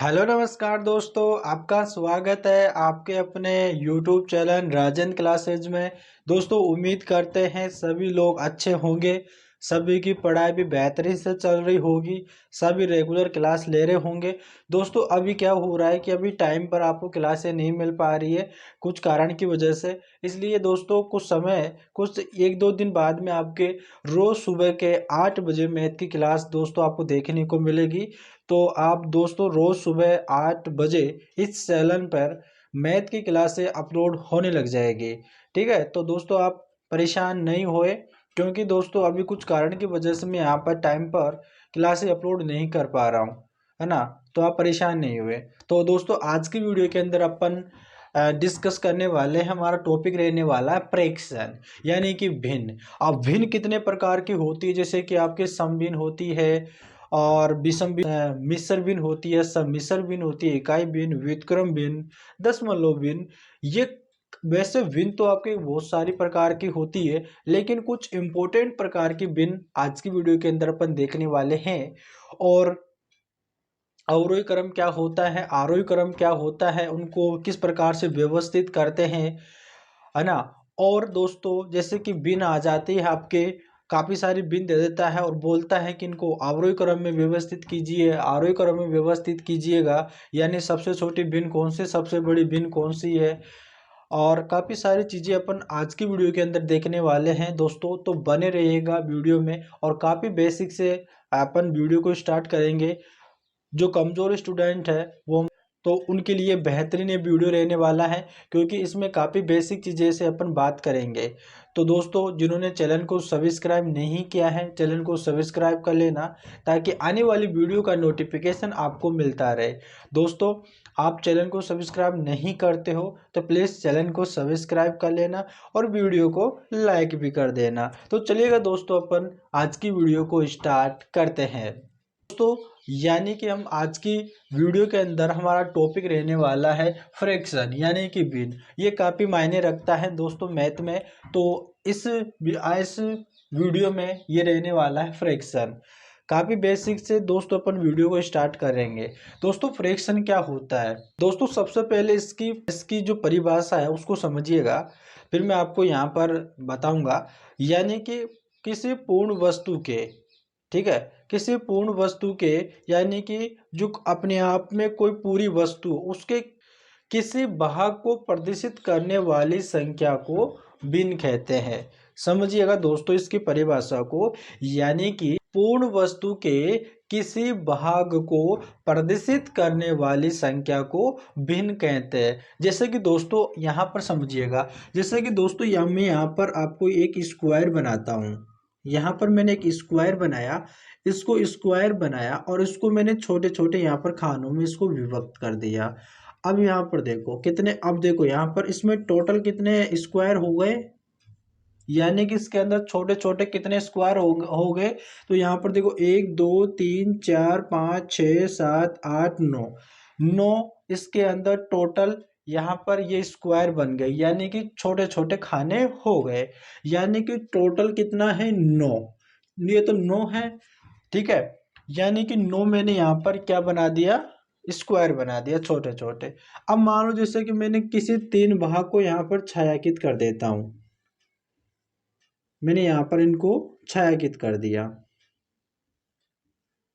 Hello नमस्कार दोस्तों, आपका स्वागत है आपके अपने यूट्यूब चैनल राजन क्लासेज में। दोस्तों उम्मीद करते हैं सभी लोग अच्छे होंगे, सभी की पढ़ाई भी बेहतरीन से चल रही होगी, सभी रेगुलर क्लास ले रहे होंगे। दोस्तों अभी क्या हो रहा है कि अभी टाइम पर आपको क्लासें नहीं मिल पा रही है कुछ कारण की वजह से। इसलिए दोस्तों कुछ एक दो दिन बाद में आपके रोज़ सुबह के 8 बजे मैथ की क्लास दोस्तों आपको देखने को मिलेगी। तो आप दोस्तों रोज़ सुबह 8 बजे इस चैनल पर मैथ की क्लासें अपलोड होने लग जाएगी। ठीक है, तो दोस्तों आप परेशान नहीं होए, क्योंकि दोस्तों अभी कुछ कारण की वजह से मैं यहाँ पर टाइम पर क्लासें अपलोड नहीं कर पा रहा हूँ, है ना। तो आप परेशान नहीं हुए। तो दोस्तों आज की वीडियो के अंदर अपन डिस्कस करने वाले हैं, हमारा टॉपिक रहने वाला है फ्रैक्शन यानी कि भिन्न। अब भिन्न कितने प्रकार की होती है, जैसे कि आपके सम भिन्न होती है और विषम भिन्न, मिश्र भिन्न होती है, सम्मिश्र भिन्न होती है, इकाई भिन्न, व्युत्क्रम भिन्न, दशमलव भिन्न। ये वैसे भिन्न तो आपके बहुत सारी प्रकार की होती है, लेकिन कुछ इंपॉर्टेंट प्रकार की भिन्न आज की वीडियो के अंदर अपन देखने वाले हैं। और अवरोही क्रम क्या होता है, आरोही क्रम क्या होता है, उनको किस प्रकार से व्यवस्थित करते हैं, है ना। और दोस्तों जैसे कि बिन आ जाती है आपके, काफ़ी सारी बिन दे देता है और बोलता है कि इनको आरोही क्रम में व्यवस्थित कीजिए, आरोही क्रम में व्यवस्थित कीजिएगा। यानी सबसे छोटी बिन कौन सी, सबसे बड़ी बिन कौन सी है। और काफ़ी सारी चीज़ें अपन आज की वीडियो के अंदर देखने वाले हैं दोस्तों, तो बने रहिएगा वीडियो में। और काफ़ी बेसिक से अपन वीडियो को स्टार्ट करेंगे। जो कमज़ोर स्टूडेंट है वो, तो उनके लिए बेहतरीन ये वीडियो रहने वाला है, क्योंकि इसमें काफ़ी बेसिक चीज़ें से अपन बात करेंगे। तो दोस्तों जिन्होंने चैनल को सब्सक्राइब नहीं किया है, चैनल को सब्सक्राइब कर लेना, ताकि आने वाली वीडियो का नोटिफिकेशन आपको मिलता रहे। दोस्तों आप चैनल को सब्सक्राइब नहीं करते हो तो प्लीज़ चैनल को सब्सक्राइब कर लेना और वीडियो को लाइक भी कर देना। तो चलिएगा दोस्तों अपन आज की वीडियो को स्टार्ट करते हैं। दोस्तों यानी कि हम आज की वीडियो के अंदर हमारा टॉपिक रहने वाला है फ्रैक्शन यानी कि भिन्न। ये काफ़ी मायने रखता है दोस्तों मैथ में। तो इस वीडियो में ये रहने वाला है फ्रैक्शन। काफ़ी बेसिक से दोस्तों अपन वीडियो को स्टार्ट करेंगे। दोस्तों फ्रैक्शन क्या होता है, दोस्तों सबसे पहले इसकी इसकी जो परिभाषा है उसको समझिएगा, फिर मैं आपको यहाँ पर बताऊंगा। यानी कि किसी पूर्ण वस्तु के, ठीक है, किसी पूर्ण वस्तु के, यानी कि जो अपने आप में कोई पूरी वस्तु, उसके किसी भाग को प्रदर्शित करने वाली संख्या को भिन्न कहते हैं। समझिएगा दोस्तों इसकी परिभाषा को। यानी कि पूर्ण वस्तु के किसी भाग को प्रदर्शित करने वाली संख्या को भिन्न कहते हैं। जैसे कि दोस्तों यहाँ पर समझिएगा, जैसे कि दोस्तों मैं यहाँ पर आपको एक स्क्वायर बनाता हूँ। यहाँ पर मैंने एक स्क्वायर बनाया, इसको स्क्वायर बनाया और इसको मैंने छोटे छोटे यहाँ पर खानों में इसको विभक्त कर दिया। अब यहाँ पर देखो कितने, अब देखो यहाँ पर इसमें टोटल कितने स्क्वायर हो गए, यानी कि इसके अंदर छोटे छोटे कितने स्क्वायर हो गए। तो यहाँ पर देखो 1 2 3 4 5 6 7 8 9, 9 इसके अंदर टोटल यहाँ पर ये स्क्वायर बन गए, यानी कि छोटे छोटे खाने हो गए। यानी कि टोटल कितना है 9, ये तो 9 है, ठीक है। यानी कि 9 मैंने यहाँ पर क्या बना दिया, स्क्वायर बना दिया छोटे छोटे। अब मान लो जैसे कि मैंने किसी तीन भाग को यहाँ पर छायांकित कर देता हूँ, मैंने यहाँ पर इनको छायांकित कर दिया,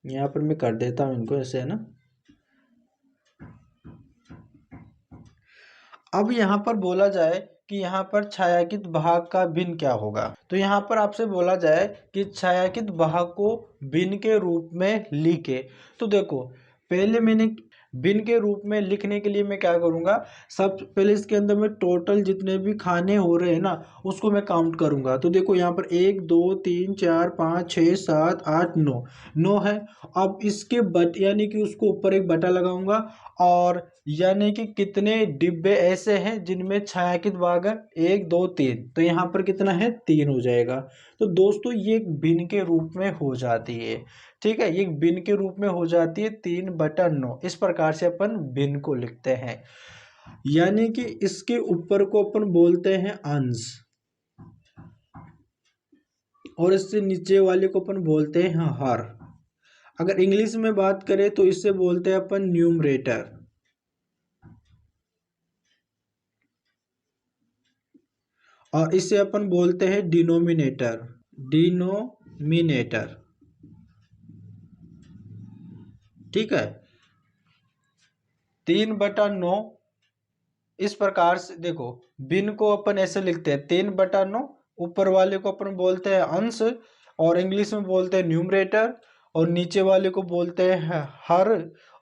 यहाँ पर मैं कर देता हूँ इनको ऐसे, है ना। अब यहाँ पर बोला जाए कि यहाँ पर छायांकित भाग का भिन्न क्या होगा, तो यहाँ पर आपसे बोला जाए कि छायांकित भाग को भिन्न के रूप में लिखे। तो देखो पहले मैंने भिन्न के रूप में लिखने के लिए मैं क्या करूँगा, सब पहले इसके अंदर मैं टोटल जितने भी खाने हो रहे हैं ना उसको मैं काउंट करूँगा। तो देखो यहाँ पर 1 2 3 4 5 6 7 8 9, 9 है। अब इसके बट यानी कि उसको ऊपर एक बटा लगाऊंगा, और यानी कि कितने डिब्बे ऐसे हैं जिनमें छायांकित भाग है, 1 2 3, तो यहाँ पर कितना है 3 हो जाएगा। तो दोस्तों ये एक भिन्न के रूप में हो जाती है, ठीक है, ये एक भिन्न के रूप में हो जाती है 3/9। इस प्रकार से अपन भिन्न को लिखते हैं। यानी कि इसके ऊपर को अपन बोलते हैं अंश, और इससे नीचे वाले को अपन बोलते हैं हर। अगर इंग्लिश में बात करें तो इससे बोलते हैं अपन न्यूमरेटर, और इससे अपन बोलते हैं डिनोमिनेटर, डिनोमिनेटर। ठीक है, 3/9 इस प्रकार से देखो, भिन्न को अपन ऐसे लिखते हैं 3/9, ऊपर वाले को अपन बोलते हैं अंश और इंग्लिश में बोलते हैं न्यूमरेटर, और नीचे वाले को बोलते हैं हर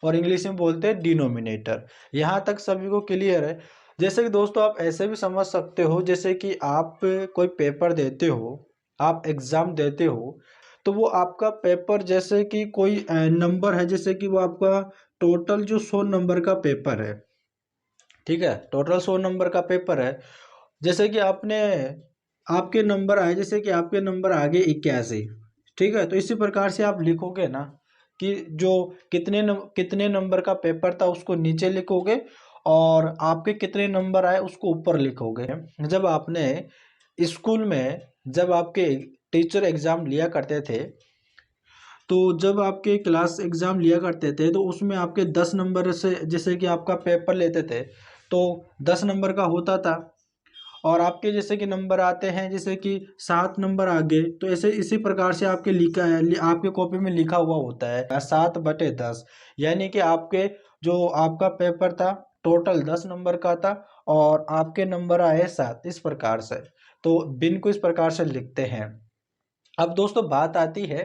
और इंग्लिश में बोलते हैं डिनोमिनेटर। यहाँ तक सभी को क्लियर है। जैसे कि दोस्तों आप ऐसे भी समझ सकते हो, जैसे कि आप कोई पेपर देते हो, आप एग्जाम देते हो, तो वो आपका पेपर जैसे कि कोई नंबर है, जैसे कि वो आपका टोटल जो 100 नंबर का पेपर है, ठीक है, टोटल 100 नंबर का पेपर है। जैसे कि आपने, आपके नंबर आए, जैसे कि आपके नंबर आ गए 81, ठीक है, तो इसी प्रकार से आप लिखोगे ना कि जो कितने नंबर का पेपर था उसको नीचे लिखोगे, और आपके कितने नंबर आए उसको ऊपर लिखोगे। जब आपने स्कूल में, जब आपके टीचर एग्जाम लिया करते थे, तो जब आपके क्लास एग्जाम लिया करते थे तो उसमें आपके 10 नंबर से, जैसे कि आपका पेपर लेते थे तो 10 नंबर का होता था, और आपके जैसे कि नंबर आते हैं, जैसे कि 7 नंबर आ गए, तो ऐसे इसी प्रकार से आपके लिखा है, आपके कॉपी में लिखा हुआ होता है 7/10, यानी कि आपके जो आपका पेपर था टोटल 10 नंबर का था, और आपके नंबर आए 7, इस प्रकार से। तो भिन्न को इस प्रकार से लिखते हैं। अब दोस्तों बात आती है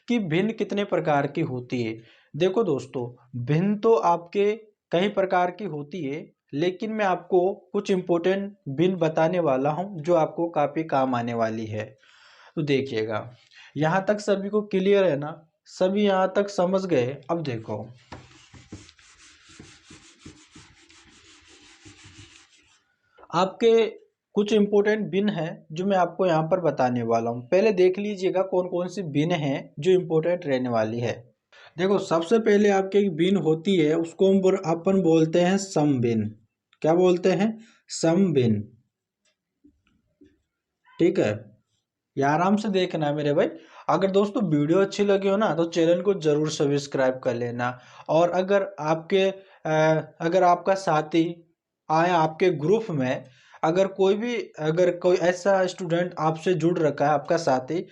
कि भिन्न कितने प्रकार की होती है। देखो दोस्तों, भिन्न तो आपके कई प्रकार की होती है, लेकिन मैं आपको कुछ इंपॉर्टेंट भिन्न बताने वाला हूं जो आपको काफी काम आने वाली है। तो देखिएगा, यहाँ तक सभी को क्लियर है ना, सभी यहाँ तक समझ गए। अब देखो, आपके कुछ इंपॉर्टेंट भिन्न है जो मैं आपको यहाँ पर बताने वाला हूँ। पहले देख लीजिएगा कौन कौन सी भिन्न है जो इंपॉर्टेंट रहने वाली है। देखो, सबसे पहले आपके एक बिन होती है, उसको हम अपन बोलते हैं सम बिन। क्या बोलते हैं? सम बिन। ठीक है, ये आराम से देखना है मेरे भाई। अगर दोस्तों वीडियो अच्छी लगी हो ना तो चैनल को जरूर सब्सक्राइब कर लेना। और अगर आपका साथी आया आपके ग्रुप में, अगर कोई ऐसा स्टूडेंट आपसे जुड़ रखा है, आपका साथी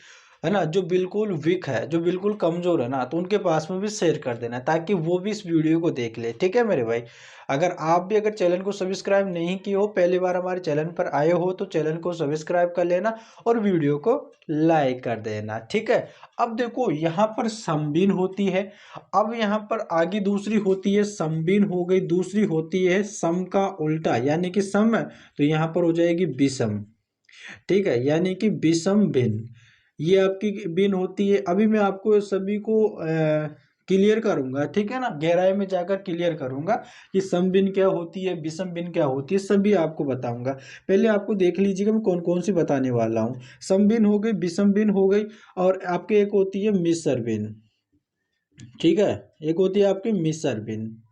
है ना, जो बिल्कुल वीक है, जो बिल्कुल कमजोर है ना, तो उनके पास में भी शेयर कर देना ताकि वो भी इस वीडियो को देख ले। ठीक है मेरे भाई, अगर चैनल को सब्सक्राइब नहीं किए हो, पहली बार हमारे चैनल पर आए हो, तो चैनल को सब्सक्राइब कर लेना और वीडियो को लाइक कर देना। ठीक है, अब देखो यहाँ पर समबिन होती है। अब यहाँ पर आगे दूसरी होती है समबिन, हो गई, दूसरी होती है सम का उल्टा, यानी कि सम है तो यहाँ पर हो जाएगी विषम। ठीक है, यानी कि विषम भिन्न, ये आपकी भिन्न होती है। अभी मैं आपको सभी को क्लियर करूंगा, ठीक है ना, गहराई में जाकर क्लियर करूंगा कि सम भिन्न क्या होती है, विषम भिन्न क्या होती है, सभी आपको बताऊंगा। पहले आपको देख लीजिएगा मैं कौन कौन सी बताने वाला हूँ। सम भिन्न हो गई, विषम भिन्न हो गई, और आपके एक होती है मिश्र भिन्न। ठीक है, एक होती है आपकी मिश्र भिन्न।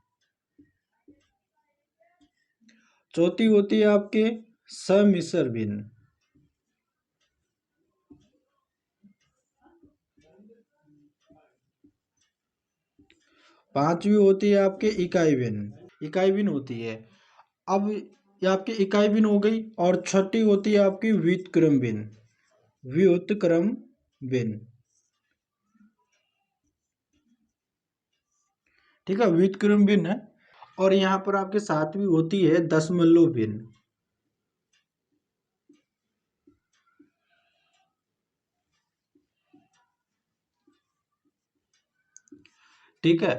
चौथी होती है आपके समिश्र भिन्न। पांचवी होती है आपके इकाई भिन्न, इकाई भिन्न होती है। अब ये आपकी इकाई भिन्न हो गई, और छठी होती है आपकी व्युत्क्रम भिन्न, व्युत्क्रम भिन्न। ठीक है, व्युत्क्रम भिन्न है। और यहाँ पर आपके सातवीं होती है दशमलव भिन्न। ठीक है,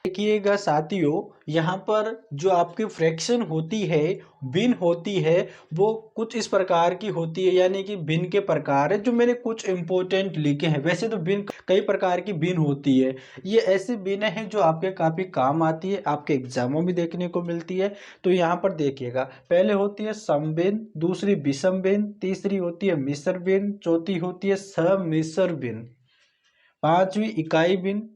देखिएगा साथियों, यहाँ पर जो आपकी फ्रैक्शन होती है, भिन्न होती है, वो कुछ इस प्रकार की होती है, यानी कि भिन्न के प्रकार है जो मैंने कुछ इंपॉर्टेंट लिखे हैं। वैसे तो भिन्न कई प्रकार की भिन्न होती है, ये ऐसी भिन्न है जो आपके काफी काम आती है, आपके एग्जामों में देखने को मिलती है। तो यहाँ पर देखिएगा, पहले होती है सम भिन्न, दूसरी विषम भिन्न, तीसरी होती है मिश्र भिन्न, चौथी होती है सम्मिश्र भिन्न, पांचवी इकाई भिन्न,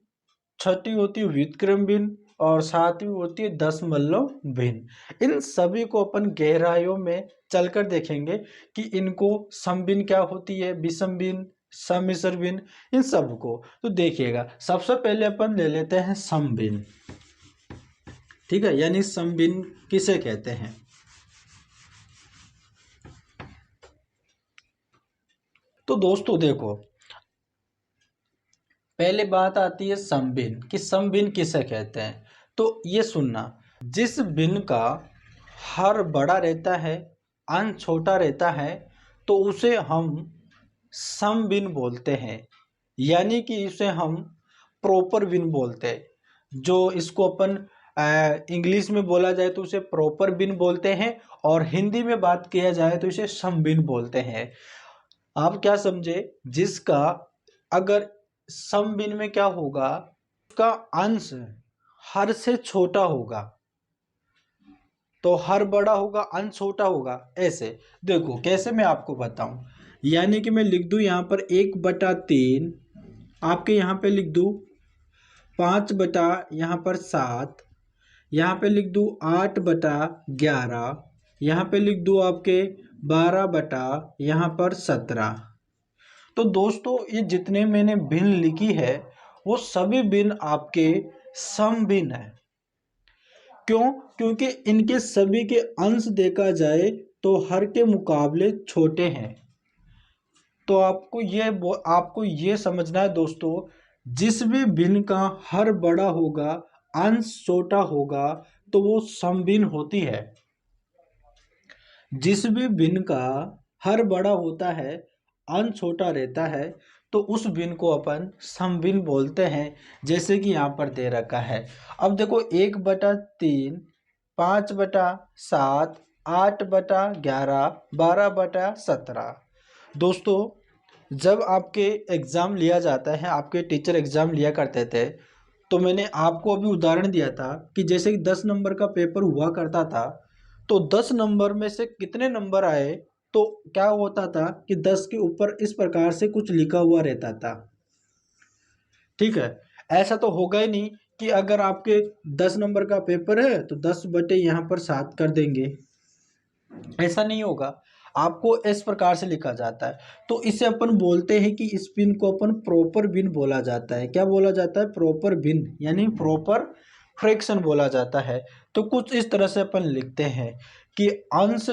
छठी होती है व्युत्क्रम भिन्न, और सातवीं होती है दशमलव भिन्न। इन सभी को अपन गहराइयों में चलकर देखेंगे कि इनको समभिन्न क्या होती है, विषम भिन्न, सम मिश्र भिन्न, इन सबको। तो देखिएगा, सबसे पहले अपन ले लेते हैं सम भिन्न। ठीक है, यानी सम भिन्न किसे कहते हैं। तो दोस्तों देखो, पहले बात आती है सम भिन्न कि सम भिन्न किसे कहते हैं। तो ये सुनना, जिस भिन्न का हर बड़ा रहता है, अंश छोटा रहता है, तो उसे हम सम भिन्न बोलते हैं। यानी कि इसे हम प्रॉपर भिन्न बोलते हैं। जो इसको अपन इंग्लिश में बोला जाए तो उसे प्रॉपर भिन्न बोलते हैं, और हिंदी में बात किया जाए तो इसे सम भिन्न बोलते हैं। आप क्या समझे, जिसका अगर सम भिन्न में क्या होगा, उसका अंश हर से छोटा होगा, तो हर बड़ा होगा, अंश छोटा होगा। ऐसे देखो कैसे, मैं आपको बताऊं। यानी कि मैं लिख दूं यहाँ पर 1/3, आपके यहाँ पे लिख दूं 5 बटा यहाँ पर 7, यहाँ पे लिख दूं 8/11, यहाँ पे लिख दूं आपके 12 बटा यहाँ पर 17। तो दोस्तों ये जितने मैंने भिन्न लिखी है वो सभी भिन्न आपके सम भिन्न है। क्यों? क्योंकि इनके सभी के अंश देखा जाए तो हर के मुकाबले छोटे हैं। तो आपको ये समझना है दोस्तों, जिस भी भिन्न का हर बड़ा होगा, अंश छोटा होगा, तो वो सम भिन्न होती है। जिस भी भिन्न का हर बड़ा होता है, अंश छोटा रहता है, तो उस भिन्न को अपन सम भिन्न बोलते हैं। जैसे कि यहाँ पर दे रखा है, अब देखो 1/3, 5/7, 8/11, 12/17। दोस्तों जब आपके एग्ज़ाम लिया जाता है, आपके टीचर एग्ज़ाम लिया करते थे, तो मैंने आपको अभी उदाहरण दिया था कि जैसे कि 10 नंबर का पेपर हुआ करता था, तो 10 नंबर में से कितने नंबर आए, तो क्या होता था कि 10 के ऊपर इस प्रकार से कुछ लिखा हुआ रहता था। ठीक है, ऐसा तो होगा ही नहीं कि अगर आपके 10 नंबर का पेपर है तो 10 बटे यहाँ पर 7 कर देंगे, ऐसा नहीं होगा। आपको इस प्रकार से लिखा जाता है। तो इसे अपन बोलते हैं कि इस भिन्न को अपन प्रॉपर भिन्न बोला जाता है। क्या बोला जाता है? प्रॉपर भिन्न, यानी प्रॉपर फ्रैक्शन बोला जाता है। तो कुछ इस तरह से अपन लिखते हैं कि अंश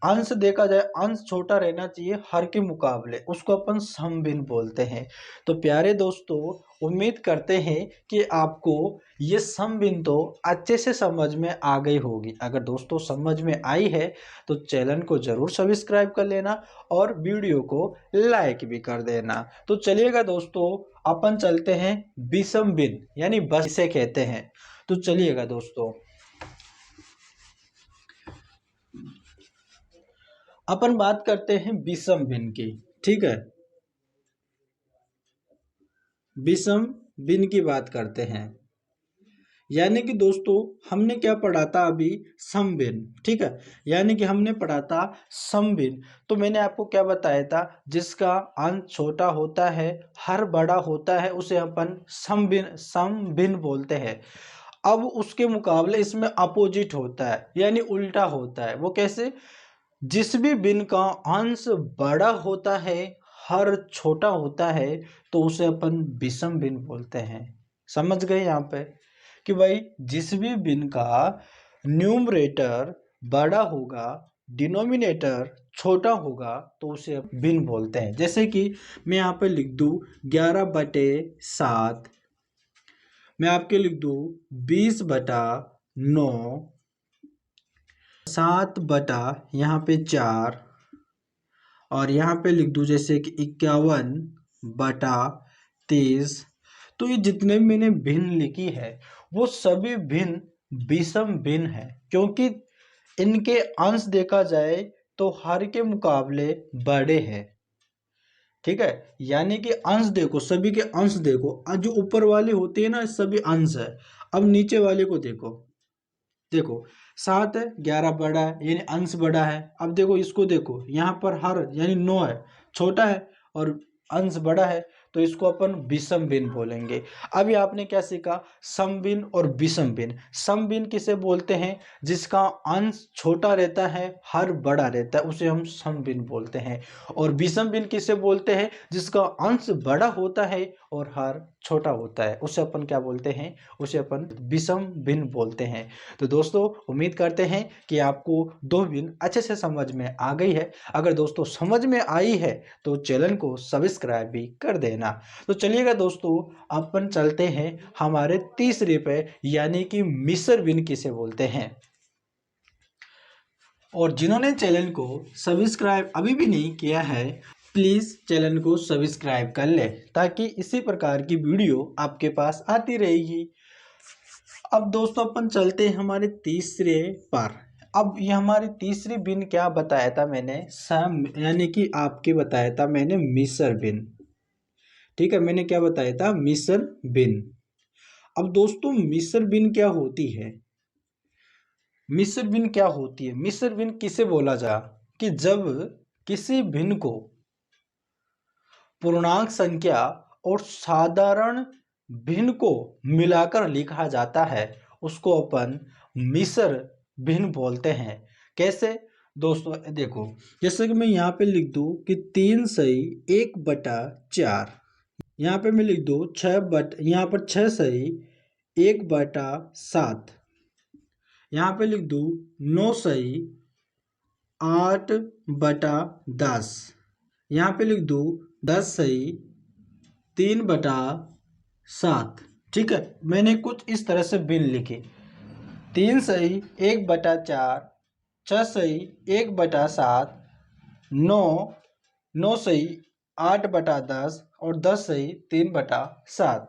अंश देखा जाए, अंश छोटा रहना चाहिए हर के मुकाबले, उसको अपन सम भिन्न बोलते हैं। तो प्यारे दोस्तों, उम्मीद करते हैं कि आपको ये सम भिन्न तो अच्छे से समझ में आ गई होगी। अगर दोस्तों समझ में आई है तो चैनल को जरूर सब्सक्राइब कर लेना और वीडियो को लाइक भी कर देना। तो चलिएगा दोस्तों, अपन चलते हैं विषम भिन्न, यानी बस इसे कहते हैं। तो चलिएगा दोस्तों, अपन बात करते हैं विषम भिन्न की। ठीक है, विषम भिन्न की बात करते हैं। यानी कि दोस्तों हमने क्या पढ़ा था अभी? सम भिन्न। ठीक है, यानी कि हमने पढ़ा था सम भिन्न। तो मैंने आपको क्या बताया था? जिसका अंश छोटा होता है, हर बड़ा होता है, उसे अपन सम भिन्न बोलते हैं। अब उसके मुकाबले इसमें अपोजिट होता है, यानी उल्टा होता है। वो कैसे? जिस भी भिन्न का अंश बड़ा होता है, हर छोटा होता है, तो उसे अपन विषम भिन्न बोलते हैं। समझ गए यहाँ पे कि भाई जिस भी भिन्न का न्यूमरेटर बड़ा होगा, डिनोमिनेटर छोटा होगा, तो उसे भिन्न बोलते हैं। जैसे कि मैं यहाँ पे लिख दूँ 11/7, मैं आपके लिख दूँ 20/9, 7 यहाँ पे 4, और यहाँ पे लिख दूँ जैसे कि 51/30। तो ये जितने भी मैंने भिन्न लिखी है वो सभी भिन्न विषम भिन्न है, क्योंकि इनके अंश देखा जाए तो हर के मुकाबले बड़े हैं। ठीक है, यानी कि अंश देखो, सभी के अंश देखो, जो ऊपर वाले होते हैं ना सभी अंश है। अब नीचे वाले को देखो, देखो 7 है, 11 बड़ा है, यानी अंश बड़ा है। अब देखो इसको देखो, यहाँ पर हर यानी 9 है, छोटा है और अंश बड़ा है। तो इसको अपन विषम भिन्न बोलेंगे। अभी आपने क्या सीखा, सम भिन्न और विषम भिन्न। सम भिन्न किसे बोलते हैं, जिसका अंश छोटा रहता है, हर बड़ा रहता है, उसे हम सम भिन्न बोलते हैं। और विषम भिन्न किसे बोलते हैं, जिसका अंश बड़ा होता है और हर छोटा होता है, उसे अपन क्या बोलते हैं, उसे अपन विषम भिन्न बोलते हैं। तो दोस्तों उम्मीद करते हैं कि आपको दो भिन्न अच्छे से समझ में आ गई है। अगर दोस्तों समझ में आई है तो चैनल को सब्सक्राइब भी कर देना। तो चलिएगा दोस्तों, अपन चलते हैं हमारे तीसरे पे, यानी कि मिश्र भिन्न किसे बोलते हैं। और जिन्होंने चैनल को सब्सक्राइब अभी भी नहीं किया है, प्लीज़ चैनल को सब्सक्राइब कर ले, ताकि इसी प्रकार की वीडियो आपके पास आती रहेगी। अब दोस्तों अपन चलते हैं हमारे तीसरे पर। अब ये हमारी तीसरी भिन्न क्या बताया था मैंने, सम, यानी कि आपके बताया था मैंने मिश्र भिन्न। ठीक है, मैंने क्या बताया था, मिश्र भिन्न। अब दोस्तों मिश्र भिन्न क्या होती है, मिश्र भिन्न क्या होती है, मिश्र भिन्न किसे बोला जा, कि जब किसी भिन्न को पूर्णांक संख्या और साधारण भिन्न को मिलाकर लिखा जाता है, उसको अपन मिश्र भिन्न बोलते हैं। कैसे दोस्तों, देखो, जैसे कि मैं यहाँ पे लिख दूं कि 3/1/4, यहाँ पे मैं लिख दूं यहाँ पर 6/1/7, यहाँ पे लिख दूं 9/8/10, यहाँ पे लिख दूं 10/3/7। ठीक है, मैंने कुछ इस तरह से भिन्न लिखी, 3/1/4, 6/1/7, 9/8/10 और 10/3/7।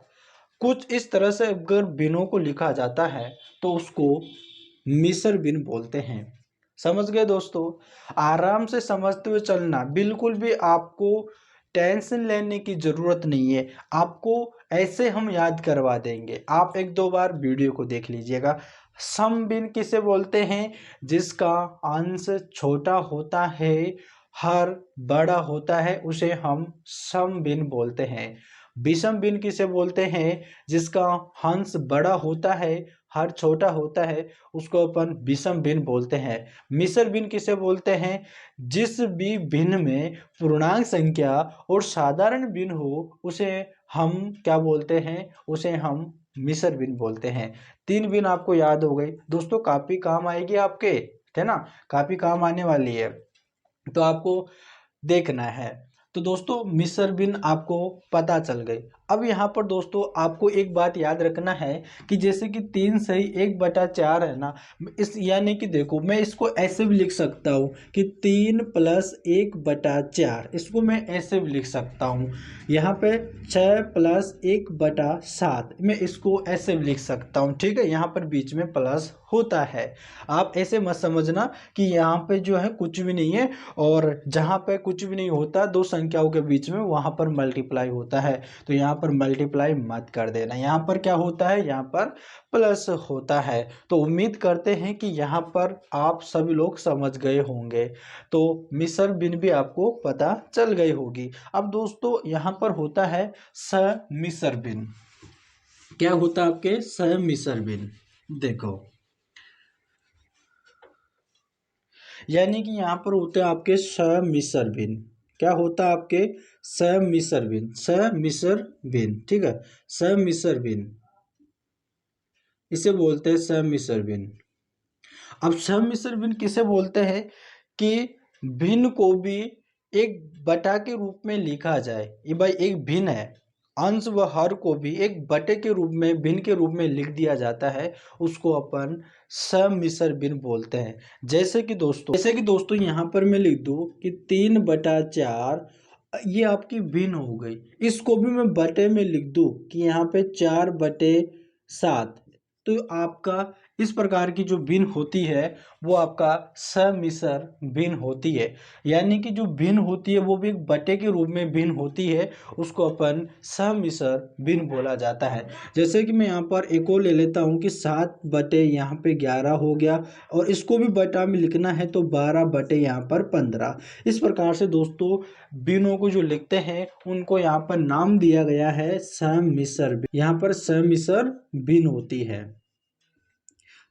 कुछ इस तरह से अगर भिन्नों को लिखा जाता है तो उसको मिश्र भिन्न बोलते हैं। समझ गए दोस्तों, आराम से समझते हुए चलना, बिल्कुल भी आपको टेंशन लेने की जरूरत नहीं है। आपको ऐसे हम याद करवा देंगे, आप एक दो बार वीडियो को देख लीजिएगा। सम भिन्न किसे बोलते हैं, जिसका अंश छोटा होता है, हर बड़ा होता है, उसे हम सम भिन्न बोलते हैं। विषम भिन्न किसे बोलते हैं, जिसका अंश बड़ा होता है, हर छोटा होता है, उसको अपन विषम भिन्न बोलते हैं। मिश्र भिन्न किसे बोलते हैं, जिस भी भिन्न में पूर्णांक संख्या और साधारण भिन्न हो, उसे हम क्या बोलते हैं, उसे हम मिश्र भिन्न बोलते हैं। तीन भिन्न आपको याद हो गई दोस्तों, काफी काम आएगी आपके, है ना, काफी काम आने वाली है, तो आपको देखना है। तो दोस्तों मिश्र भिन्न आपको पता चल गई। अब यहाँ पर दोस्तों आपको एक बात याद रखना है कि जैसे कि 3/1/4 है ना, इस यानी कि देखो मैं इसको ऐसे भी लिख सकता हूँ कि 3+1/4, इसको मैं ऐसे भी लिख सकता हूँ। यहाँ पे 6+1/7, मैं इसको ऐसे भी लिख सकता हूँ। ठीक है, यहाँ पर बीच में प्लस होता है, आप ऐसे मत समझना कि यहाँ पे जो है कुछ भी नहीं है, और जहाँ पे कुछ भी नहीं होता दो संख्याओं के बीच में, वहाँ पर मल्टीप्लाई होता है, तो यहाँ पर मल्टीप्लाई मत कर देना। यहाँ पर क्या होता है, यहाँ पर प्लस होता है। तो उम्मीद करते हैं कि यहाँ पर आप सभी लोग समझ गए होंगे, तो मिश्र भिन्न भी आपको पता चल गई होगी। अब दोस्तों यहाँ पर होता है समिश्र भिन्न। क्या होता है आपके समिश्र भिन्न, देखो, यानी कि यहाँ पर होते हैं आपके समिश्र भिन्न। क्या होता है आपके समिश्र भिन्न, समिश्र भिन्न। ठीक है, समिश्र भिन्न इसे बोलते हैं समिश्र भिन्न। अब समिश्र भिन्न किसे बोलते हैं, कि भिन्न को भी एक बटा के रूप में लिखा जाए। ये भाई एक भिन्न है, अंश व हर को भी एक बटे के रूप में, भिन्न के रूप में लिख दिया जाता है, उसको अपन समिश्र भिन्न बोलते हैं। जैसे कि दोस्तों यहाँ पर मैं लिख दूं कि 3/4, ये आपकी भिन्न हो गई। इसको भी मैं बटे में लिख दूं कि यहाँ पे 4/7, तो आपका इस प्रकार की जो भिन्न होती है वो आपका सम्मिश्र भिन्न होती है। यानी कि जो भिन्न होती है वो भी एक बटे के रूप में भिन्न होती है, उसको अपन सम्मिश्र भिन्न बोला जाता है। जैसे कि मैं यहाँ पर एक और ले लेता हूँ कि 7 बटे यहाँ पे 11 हो गया, और इसको भी बटा में लिखना है तो 12 बटे यहाँ पर 15। इस प्रकार से दोस्तों भिन्नों को जो लिखते हैं उनको यहाँ पर नाम दिया गया है सम्मिश्र भिन्न। यहाँ पर सम्मिश्र भिन्न होती है।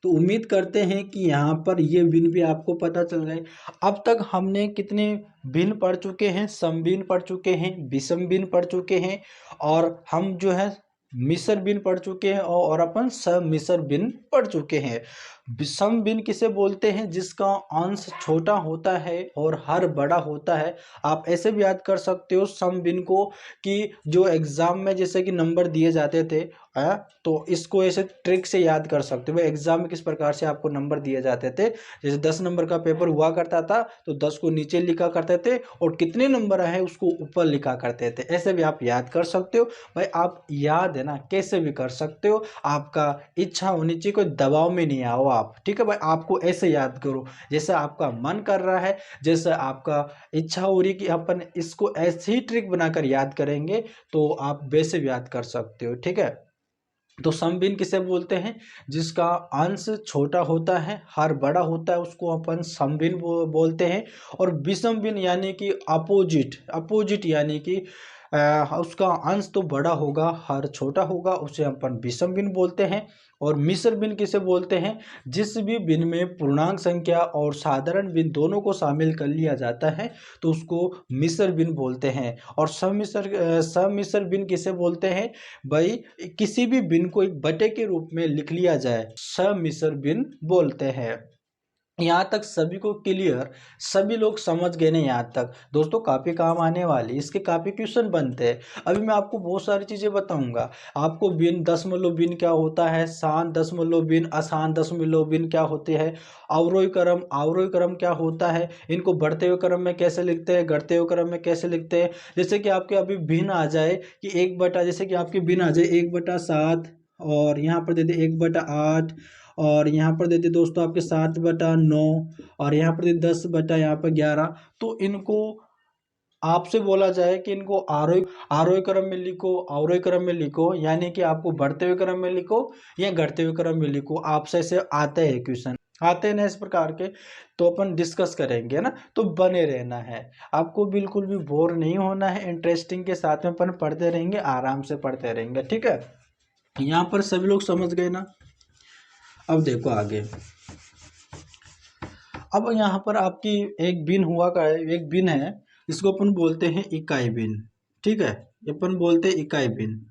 तो उम्मीद करते हैं कि यहाँ पर ये भिन्न भी आपको पता चल गए। अब तक हमने कितने भिन्न पढ़ चुके हैं? सम भिन्न पढ़ चुके हैं, विषम भिन्न पढ़ चुके हैं, और हम जो है मिश्र भिन्न पढ़ चुके हैं, और अपन सम्मिश्र भिन्न पढ़ चुके हैं। विषम भिन्न किसे बोलते हैं? जिसका अंश छोटा होता है और हर बड़ा होता है। आप ऐसे भी याद कर सकते हो सम भिन्न को कि जो एग्जाम में जैसे कि नंबर दिए जाते थे, तो इसको ऐसे ट्रिक से याद कर सकते हो। एग्जाम में किस प्रकार से आपको नंबर दिए जाते थे, जैसे 10 नंबर का पेपर हुआ करता था तो 10 को नीचे लिखा करते थे और कितने नंबर आए उसको ऊपर लिखा करते थे। ऐसे भी आप याद कर सकते हो भाई। आप याद है ना कैसे भी कर सकते हो, आपका इच्छा होनी चाहिए, कोई दबाव में नहीं आओ आप, ठीक है भाई। आपको ऐसे याद करो जैसे आपका मन कर रहा है, जैसे आपका इच्छा हो रही कि अपन इसको ऐसे ही ट्रिक बनाकर याद करेंगे, तो आप वैसे भी याद कर सकते हो, ठीक है। तो समभिन्न किसे बोलते हैं? जिसका अंश छोटा होता है, हर बड़ा होता है, उसको अपन समभिन्न बोलते हैं। और विषम भिन्न यानी कि अपोजिट, अपोजिट यानी कि उसका अंश तो बड़ा होगा, हर छोटा होगा, उसे अपन विषम भिन्न बोलते हैं। और मिश्र भिन्न किसे बोलते हैं? जिस भी भिन्न में पूर्णांक संख्या और साधारण भिन्न दोनों को शामिल कर लिया जाता है तो उसको मिश्र भिन्न बोलते हैं। और समिश्र भिन्न किसे बोलते हैं? भाई किसी भी भिन्न को एक बटे के रूप में लिख लिया जाए, समिश्र भिन्न बोलते हैं। यहाँ तक सभी को क्लियर? सभी लोग समझ गए ना? यहाँ तक दोस्तों काफ़ी काम आने वाली, इसके काफ़ी क्वेश्चन बनते हैं। अभी मैं आपको बहुत सारी चीज़ें बताऊंगा। आपको भिन्न, दशमलव भिन्न क्या होता है, शांत दशमलव भिन्न, अशांत दशमलव भिन्न क्या होते हैं, अवरोही क्रम क्या होता है, इनको बढ़ते हुए क्रम में कैसे लिखते हैं, घटते हुए क्रम में कैसे लिखते हैं। जैसे कि आपके अभी भिन्न आ जाए कि 1 बटा, जैसे कि आपकी भिन्न आ जाए 1/7, और यहाँ पर दे दे 1/8, और यहाँ पर देते दोस्तों आपके 7/9, और यहाँ पर देते 10 यहाँ पर 11। तो इनको आपसे बोला जाए कि इनको आरोही क्रम में लिखो, अवरोही क्रम में लिखो, यानी कि आपको बढ़ते हुए क्रम में लिखो या घटते हुए क्रम में लिखो। आपसे ऐसे आते हैं क्वेश्चन, आते हैं ना इस प्रकार के, तो अपन डिस्कस करेंगे ना। तो बने रहना है, आपको बिल्कुल भी बोर नहीं होना है, इंटरेस्टिंग के साथ में अपन पढ़ते रहेंगे, आराम से पढ़ते रहेंगे, ठीक है। यहाँ पर सभी लोग समझ गए ना? अब देखो आगे। अब यहाँ पर आपकी एक भिन्न हुआ का है, एक भिन्न है, इसको अपन बोलते हैं इकाई भिन्न, ठीक है। अपन बोलते हैं इकाई भिन्न।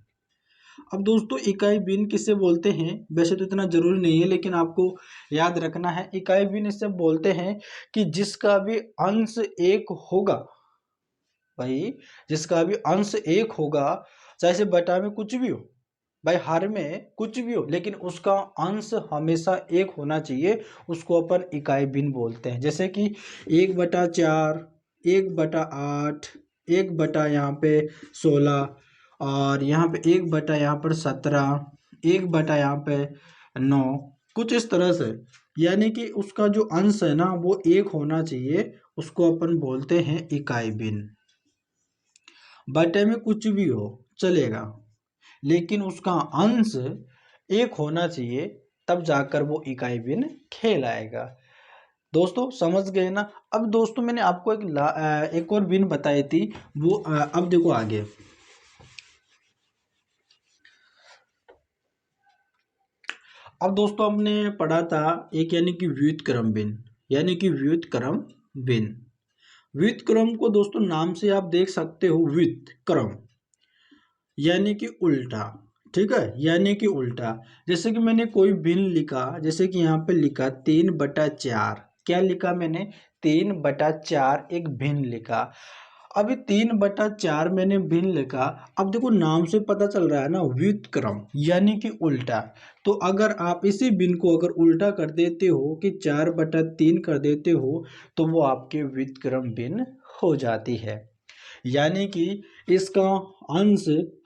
अब दोस्तों इकाई भिन्न किससे बोलते हैं? वैसे तो इतना जरूरी नहीं है, लेकिन आपको याद रखना है। इकाई भिन्न इससे बोलते हैं कि जिसका भी अंश एक होगा, भाई जिसका भी अंश एक होगा, चाहे से बटा में कुछ भी हो, भाई हर में कुछ भी हो, लेकिन उसका अंश हमेशा एक होना चाहिए, उसको अपन इकाई भिन्न बोलते हैं। जैसे कि 1/4, 1/8, 1 बटा यहाँ पे 16, और यहाँ पे 1 बटा यहाँ पर 17, 1 बटा यहाँ पे 9, कुछ इस तरह से। यानी कि उसका जो अंश है ना वो एक होना चाहिए, उसको अपन बोलते हैं इकाई भिन्न। बटे में कुछ भी हो चलेगा, लेकिन उसका अंश एक होना चाहिए, तब जाकर वो इकाई भिन्न कहलाएगा। दोस्तों समझ गए ना? अब दोस्तों मैंने आपको एक और भिन्न बताई थी, वो अब देखो आगे। अब दोस्तों हमने पढ़ा था एक, यानी कि व्युत्क्रम भिन्न, यानी कि व्युत्क्रम भिन्न। व्युत्क्रम को दोस्तों नाम से आप देख सकते हो, व्युत्क्रम यानी कि उल्टा, ठीक है, यानी कि उल्टा। जैसे कि मैंने कोई भिन्न लिखा, जैसे कि यहाँ पे लिखा 3/4, क्या लिखा मैंने? 3/4 एक भिन्न लिखा। अभी 3/4 मैंने भिन्न लिखा। अब देखो नाम से पता चल रहा है ना, व्युत्क्रम यानी कि उल्टा। तो अगर आप इसी भिन्न को अगर उल्टा कर देते हो कि 4/3 कर देते हो, तो वो आपके व्युत्क्रम भिन्न हो जाती है। यानी कि इसका अंश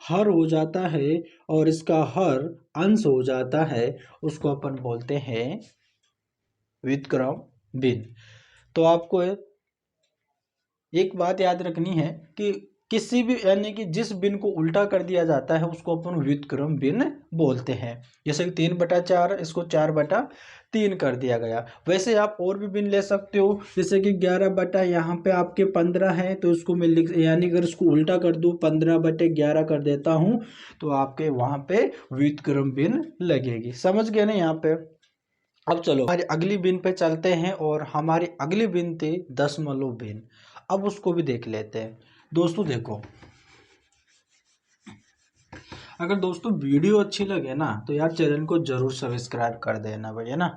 हर हो जाता है और इसका हर अंश हो जाता है, उसको अपन बोलते हैं व्युत्क्रम भिन्न। तो आपको एक बात याद रखनी है कि किसी भी यानी कि जिस भिन्न को उल्टा कर दिया जाता है उसको अपन व्युत्क्रम भिन्न बोलते हैं। जैसे कि 3/4 इसको 4/3 कर दिया गया। वैसे आप और भी भिन्न ले सकते हो, जैसे कि 11 यहाँ पे आपके 15 है तो इसको मैं लिख यानी अगर इसको उल्टा कर दूं 15/11 कर देता हूं तो आपके वहां पे व्युत्क्रम भिन्न लगेगी। समझ गए ना यहाँ पे। अब चलो हमारी अगली भिन्न पे चलते हैं और हमारी अगली भिन्न थी दशमलव भिन्न। अब उसको भी देख लेते हैं। दोस्तों देखो, अगर दोस्तों वीडियो अच्छी लगे ना तो यार चैनल को जरूर सब्सक्राइब कर देना भाई, है ना।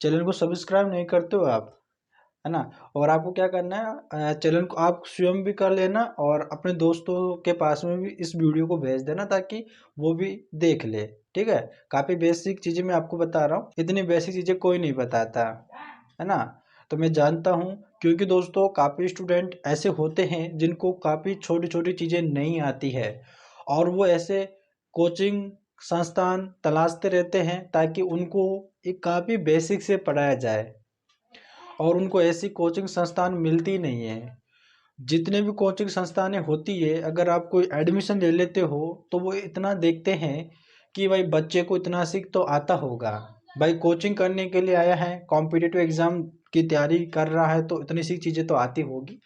चैनल को सब्सक्राइब नहीं करते हो आप, है ना। और आपको क्या करना है, चैनल को आप स्वयं भी कर लेना और अपने दोस्तों के पास में भी इस वीडियो को भेज देना ताकि वो भी देख ले। ठीक है, काफ़ी बेसिक चीज़ें मैं आपको बता रहा हूँ, इतनी बेसिक चीज़ें कोई नहीं बताता, है ना। तो मैं जानता हूँ क्योंकि दोस्तों काफ़ी स्टूडेंट ऐसे होते हैं जिनको काफ़ी छोटी छोटी चीज़ें नहीं आती है और वो ऐसे कोचिंग संस्थान तलाशते रहते हैं ताकि उनको एक काफ़ी बेसिक से पढ़ाया जाए और उनको ऐसी कोचिंग संस्थान मिलती नहीं है। जितने भी कोचिंग संस्थानें होती है, अगर आप कोई एडमिशन ले लेते हो तो वो इतना देखते हैं कि भाई बच्चे को इतना सीख तो आता होगा, भाई कोचिंग करने के लिए आया है, कॉम्पिटिटिव एग्ज़ाम की तैयारी कर रहा है तो इतनी सी चीज़ें तो आती होगी।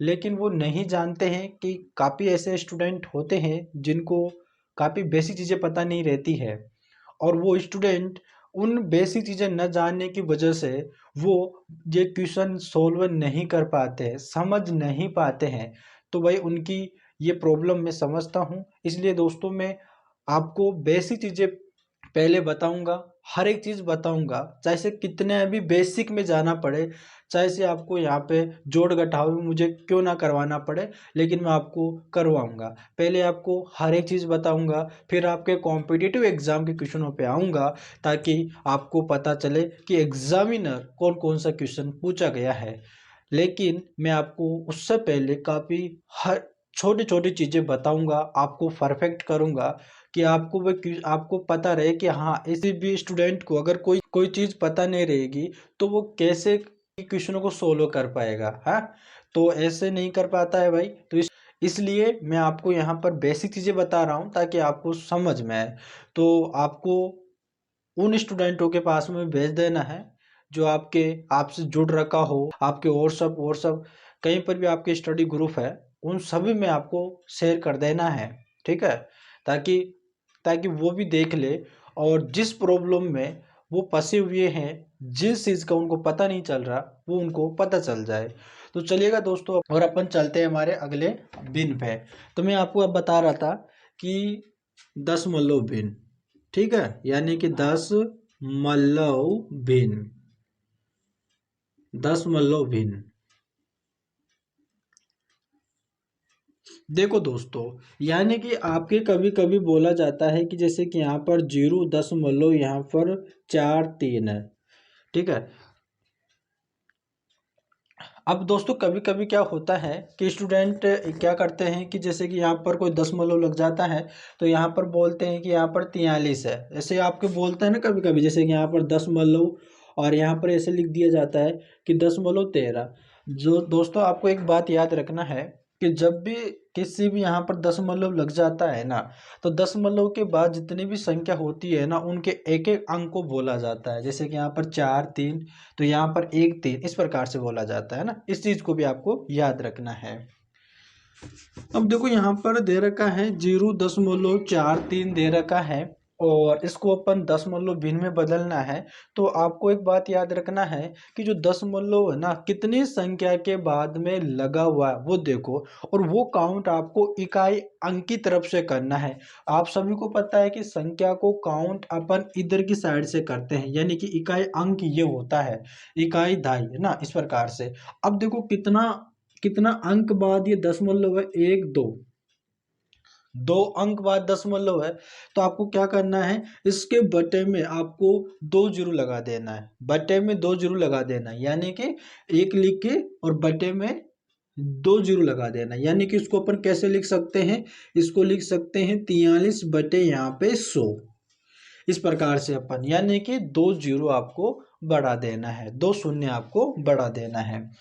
लेकिन वो नहीं जानते हैं कि काफ़ी ऐसे स्टूडेंट होते हैं जिनको काफ़ी बेसिक चीज़ें पता नहीं रहती है और वो स्टूडेंट उन बेसिक चीज़ें न जानने की वजह से वो ये क्वेश्चन सोल्व नहीं कर पाते हैं, समझ नहीं पाते हैं। तो भाई उनकी ये प्रॉब्लम मैं समझता हूँ, इसलिए दोस्तों मैं आपको बेसिक चीज़ें पहले बताऊंगा, हर एक चीज़ बताऊंगा, चाहे से कितने भी बेसिक में जाना पड़े, चाहे से आपको यहाँ पे जोड़ घटाव भी मुझे क्यों ना करवाना पड़े, लेकिन मैं आपको करवाऊंगा। पहले आपको हर एक चीज़ बताऊंगा, फिर आपके कॉम्पिटिटिव एग्ज़ाम के क्वेश्चनों पे आऊँगा ताकि आपको पता चले कि एग्जामिनर कौन कौन सा क्वेश्चन पूछा गया है। लेकिन मैं आपको उससे पहले काफ़ी हर छोटी छोटी चीज़ें बताऊंगा, आपको परफेक्ट करूंगा कि आपको पता रहे कि हाँ, किसी भी स्टूडेंट को अगर कोई कोई चीज़ पता नहीं रहेगी तो वो कैसे क्वेश्चनों को सोल्व कर पाएगा। हाँ, तो ऐसे नहीं कर पाता है भाई। तो इसलिए मैं आपको यहाँ पर बेसिक चीज़ें बता रहा हूँ ताकि आपको समझ में आए। तो आपको उन स्टूडेंटों के पास में भेज देना है जो आपसे जुड़ रखा हो, आपके व्हाट्सअप कहीं पर भी आपके स्टडी ग्रुप है, उन सभी में आपको शेयर कर देना है। ठीक है, ताकि ताकि वो भी देख ले और जिस प्रॉब्लम में वो फंसे हुए हैं, जिस चीज़ का उनको पता नहीं चल रहा वो उनको पता चल जाए। तो चलिएगा दोस्तों, और अपन चलते हैं हमारे अगले बिन पे। तो मैं आपको अब बता रहा था कि दशमलव भिन्न, ठीक है, यानी कि दशमलव भिन्न। देखो दोस्तों, यानी कि आपके कभी कभी बोला जाता है कि जैसे कि यहाँ पर 0 यहाँ पर 4 3 है। ठीक है, अब दोस्तों कभी कभी क्या होता है कि स्टूडेंट क्या करते हैं कि जैसे कि यहाँ पर कोई दशमलव लग जाता है तो यहाँ पर बोलते हैं कि यहाँ पर 43 है, ऐसे आपके बोलते हैं ना कभी कभी, जैसे कि यहाँ पर दशमलव और यहाँ पर ऐसे लिख दिया जाता है कि 0.13। जो दोस्तों आपको एक बात याद रखना है कि जब भी किसी भी यहाँ पर दशमलव लग जाता है ना, तो दशमलव के बाद जितनी भी संख्या होती है ना उनके एक एक अंक को बोला जाता है। जैसे कि यहाँ पर 4 3 तो यहाँ पर 1 3, इस प्रकार से बोला जाता है ना। इस चीज को भी आपको याद रखना है। अब देखो यहाँ पर दे रखा है 0.43 दे रखा है और इसको अपन दशमलव भिन्न में बदलना है। तो आपको एक बात याद रखना है कि जो दशमलव है ना कितनी संख्या के बाद में लगा हुआ है वो देखो, और वो काउंट आपको इकाई अंक की तरफ से करना है। आप सभी को पता है कि संख्या को काउंट अपन इधर की साइड से करते हैं, यानी कि इकाई अंक ये होता है, इकाई दहाई, है ना, इस प्रकार से। अब देखो कितना कितना अंक बाद ये दशमलव है, 1 2, 2 अंक बाद दशमलव है। तो आपको क्या करना है, इसके बटे में आपको 2 जीरो लगा देना है, बटे में 2 जीरो लगा देना है, यानी कि 1 लिख के और बटे में दो जीरो लगा देना, यानी कि इसको अपन कैसे लिख सकते हैं, इसको लिख सकते हैं 43 बटे यहाँ पे 100। इस प्रकार से अपन, यानी कि दो जीरो आपको बढ़ा देना है, दो शून्य आपको बढ़ा देना है।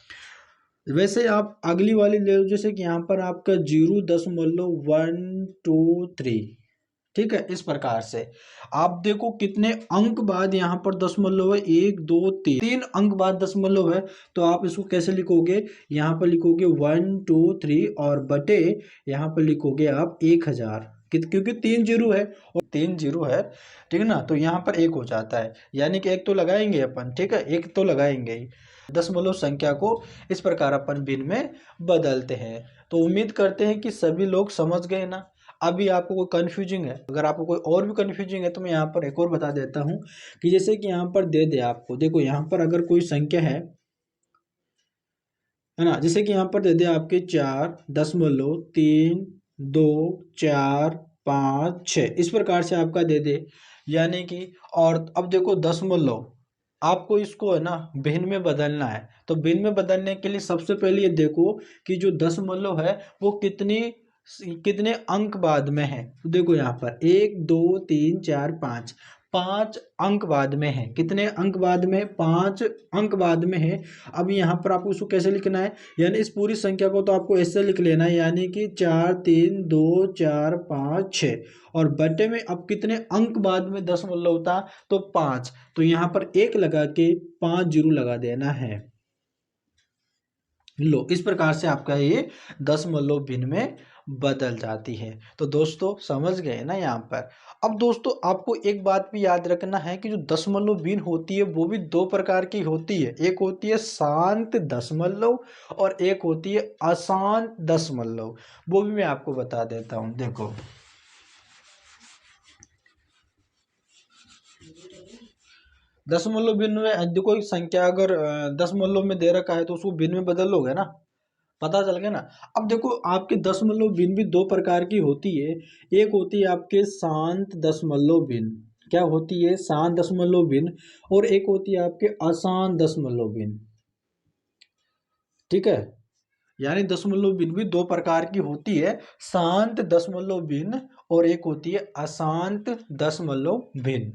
वैसे आप अगली वाली ले लो, जैसे कि यहाँ पर आपका 0.123, ठीक है। इस प्रकार से आप देखो कितने अंक बाद यहाँ पर दशमलव है, 1 2 3, 3 अंक बाद दशमलव है। तो आप इसको कैसे लिखोगे, यहाँ पर लिखोगे 123 और बटे यहाँ पर लिखोगे आप 1000, क्योंकि 3 जीरो है और 3 जीरो है, ठीक है ना। तो यहाँ पर एक हो जाता है, यानी कि एक तो लगाएंगे अपन, ठीक है, एक तो लगाएंगे ही। दशमलव संख्या को इस प्रकार अपन भिन्न में बदलते हैं। तो उम्मीद करते हैं कि सभी लोग समझ गए ना। अभी आपको कोई कंफ्यूजिंग है, अगर आपको कोई और भी कंफ्यूजिंग है तो मैं यहाँ पर एक और बता देता हूँ कि जैसे कि यहाँ पर दे दे आपको, देखो यहाँ पर अगर कोई संख्या है ना, जैसे कि यहाँ पर दे दे आपके 4.3, 2, 4, 5, 6, इस प्रकार से आपका दे दे, यानी कि। और अब देखो दशमलव, आपको इसको है ना भिन्न में बदलना है। तो भिन्न में बदलने के लिए सबसे पहले ये देखो कि जो दशमलव है वो कितने अंक बाद में है। तो देखो यहाँ पर 1 2 3 4 5, 5 अंक बाद में है। कितने अंक बाद में, 5 अंक बाद में है। अब यहाँ पर आपको इसको कैसे लिखना है, यानी इस पूरी संख्या को तो आपको ऐसे लिख लेना है, यानी कि 4 3 2 4 5 6, और बटे में अब कितने अंक बाद में दशमलव था, तो 5। तो यहाँ पर एक लगा के 5 जीरो लगा देना है। लो, इस प्रकार से आपका ये दशमलव भिन्न में बदल जाती है। तो दोस्तों समझ गए ना यहाँ पर। अब दोस्तों आपको एक बात भी याद रखना है कि जो दशमलव भिन्न होती है वो भी दो प्रकार की होती है। एक होती है शांत दशमलव और एक होती है अशांत दशमलव। वो भी मैं आपको बता देता हूँ। देखो दशमलव भिन्न में देखो, एक संख्या अगर दशमलव में दे रखा है तो उसको भिन्न में बदल लोगे ना, पता चल गया ना। अब देखो आपके दशमलव भिन्न भी दो प्रकार की होती है। एक होती है आपके शांत दशमलव भिन्न, क्या होती है, शांत दशमलव भिन्न, और एक होती है आपके अशांत दशमलव भिन्न, ठीक है। यानी दशमलव भिन्न भी दो प्रकार की होती है, शांत दशमलव भिन्न और एक होती है अशांत दशमलव भिन्न।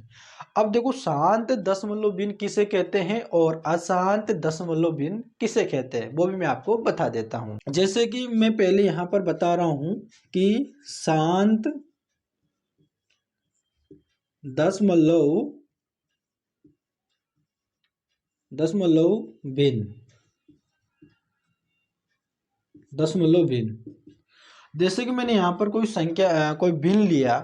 अब देखो शांत दशमलव भिन्न किसे कहते हैं और अशांत दशमलव भिन्न किसे कहते हैं, वो भी मैं आपको बता देता हूं। जैसे कि मैं पहले यहां पर बता रहा हूं कि शांत दशमलव दशमलव भिन्न, दशमलव भिन्न, जैसे कि मैंने यहाँ पर कोई संख्या कोई भिन्न लिया,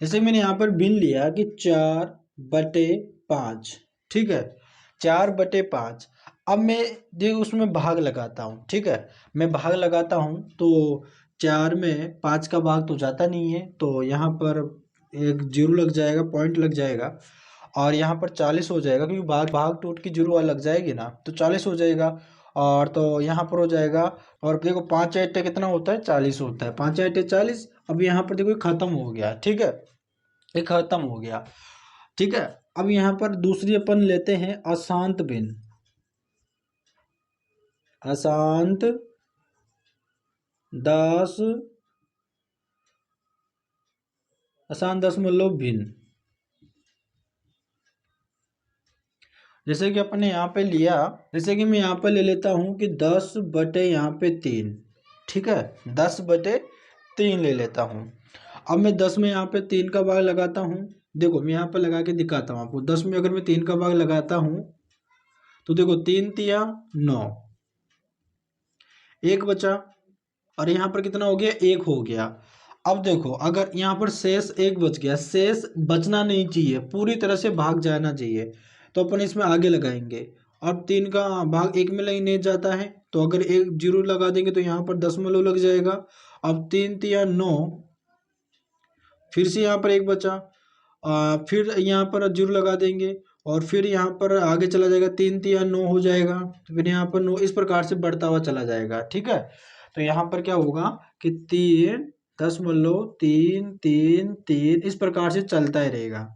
जैसे मैंने यहाँ पर भिन्न लिया कि 4/5, ठीक है, 4/5। अब मैं देखो उसमें भाग लगाता हूँ, ठीक है, मैं भाग लगाता हूँ तो 4 में 5 का भाग तो जाता नहीं है, तो यहाँ पर एक जीरो लग जाएगा, पॉइंट लग जाएगा, और यहाँ पर 40 हो जाएगा, क्योंकि भाग भाग टूट की जीरो लग जाएगी ना, तो 40 हो जाएगा। और तो यहाँ पर हो जाएगा। और देखो 5 8 कितना होता है, 40 होता है, 5 8 40। अब यहाँ पर देखो खत्म हो गया, ठीक है, ये खत्म हो गया, ठीक है। अब यहाँ पर दूसरी अपन लेते हैं अशांत भिन्न, अशांत दस अशांत दशमलव भिन्न। जैसे कि अपने यहाँ पे लिया, जैसे कि मैं यहाँ पर ले लेता हूँ कि 10/3, ठीक है, 10/3 ले लेता हूँ। अब मैं 10 में यहाँ पे 3 का भाग लगाता हूँ। देखो मैं यहाँ पर लगा के दिखाता हूँ आपको। 10 में अगर मैं 3 का भाग लगाता हूँ तो देखो 3 तिया 9, एक बचा, और यहाँ पर कितना हो गया, एक हो गया। अब देखो अगर यहाँ पर शेष एक बच गया, शेष बचना नहीं चाहिए, पूरी तरह से भाग जाना चाहिए, तो अपन इसमें आगे लगाएंगे। अब 3 का भाग एक में नहीं जाता है, तो अगर एक जीरो लगा देंगे तो यहाँ पर दशमलव लग जाएगा। अब 3 तिया 9, फिर से यहाँ पर एक बचा, फिर यहाँ पर जीरो लगा देंगे, और फिर यहाँ पर आगे चला जाएगा, 3 तिया 9 हो जाएगा, तो फिर यहाँ पर 9, इस प्रकार से बढ़ता हुआ चला जाएगा, ठीक है। तो यहाँ पर क्या होगा कि 3.333, इस प्रकार से चलता ही रहेगा,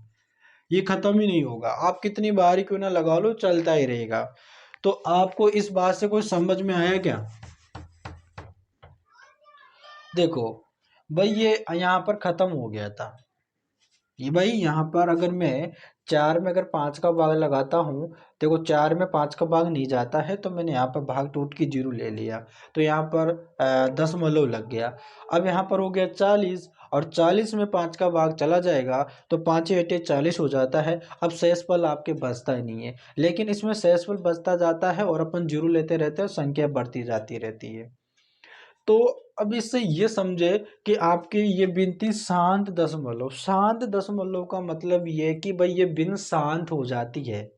ये खत्म ही नहीं होगा। आप कितनी बार ही क्यों ना लगा लो, चलता ही रहेगा। तो आपको इस बात से कोई समझ में आया क्या? देखो भाई, ये यहाँ पर खत्म हो गया था। ये भाई यहाँ पर अगर मैं चार में अगर पाँच का भाग लगाता हूँ, देखो चार में पाँच का भाग नहीं जाता है, तो मैंने यहाँ पर भाग टूट की जीरो ले लिया, तो यहाँ पर दशमलव लग गया। अब यहाँ पर हो गया 40, और 40 में पाँच का भाग चला जाएगा तो पाँच अट्ठे 40 हो जाता है। अब शेषफल आपके बचता ही नहीं है, लेकिन इसमें शेषफल बचता जाता है और अपन जीरो लेते रहते हैं, संख्या बढ़ती जाती रहती है। तो अब इससे ये समझे कि आपकी ये बिनती शांत दशमलव का मतलब ये कि भाई ये बिन शांत हो जाती है,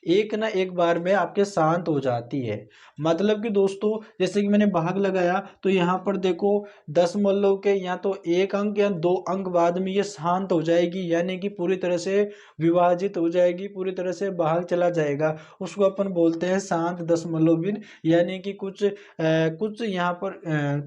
एक ना एक बार में आपके शांत हो जाती है। मतलब कि दोस्तों, जैसे कि मैंने भाग लगाया तो यहाँ पर देखो दशमलव के या तो एक अंक या दो अंक बाद में ये शांत हो जाएगी, यानी कि पूरी तरह से विभाजित हो जाएगी, पूरी तरह से भाग चला जाएगा। उसको अपन बोलते हैं शांत दशमलव बिन, यानी कि कुछ यहाँ पर